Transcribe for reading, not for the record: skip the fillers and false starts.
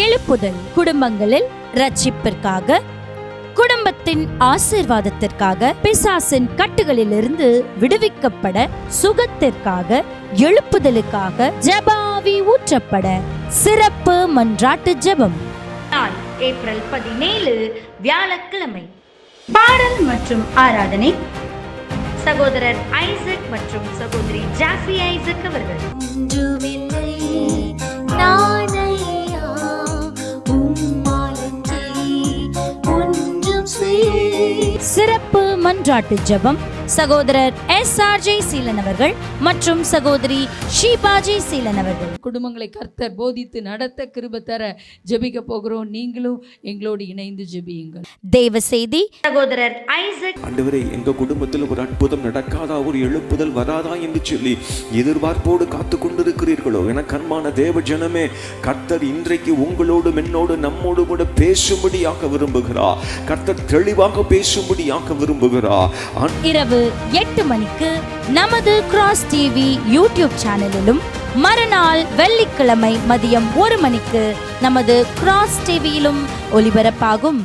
எழுப்புதல், குடும்பங்களில் ரட்சிப்பிற்காக, குடும்பத்தின் ஆசீர்வாதத்திற்காக, பிசாசின் கட்டுகளிலிருந்து விடுவிக்கப்பட, சுகத்திற்காக, எழுப்புதலுக்காக, ஜெபாவி ஊற்றப்பட சிறப்பு மன்றாட்டு ஜெபம். நாள் ஏப்ரல் 17 வியாழக்கிழமை. பாடல் மற்றும் ஆராதனை சகோதரர் ஐசக் மற்றும் சகோதரி ஜாஃபி ஐசக் அவர்கள். சிறப்பு மன்றாட்டு ஜெபம் சகோதரர் SRJ சீலன் அவர்கள் மற்றும் சகோதரி ஷீபாஜி சீலன் அவர்கள். குடும்பங்களை கர்த்தர் போதித்து நடத்த கிருபை தர ஜெபிக்க போகிறோம். நீங்களும் எங்களோடு இணைந்து ஜெபியுங்கள். தேவ செய்தி சகோதரர் ஐசக். ஆண்டவரே, எங்க குடும்பத்தில் ஒரு அற்புதம் நடக்காதா, ஒரு எழுப்புதல் வராதா என்று சொல்லி எதிர்பார்ப்போடு காத்து கொண்டிருக்கிறீர்களோ, எனக்கு அன்பான தேவ ஜனமே, கர்த்தர் இன்றைக்கு உங்களோடு என்னோடு நம்மோடு கூட பேசும்படியாக விரும்புகிறார். கர்த்தர் தெளிவாக பேசும்படியாக விரும்புகிறார். இரவு 8 மணிக்கு நமது கிராஸ் டிவி யூடியூப் சேனலிலும், மறுநாள் வெள்ளிக்கிழமை மதியம் 1 மணிக்கு நமது கிராஸ் டிவியிலும் ஒளிபரப்பாகும்.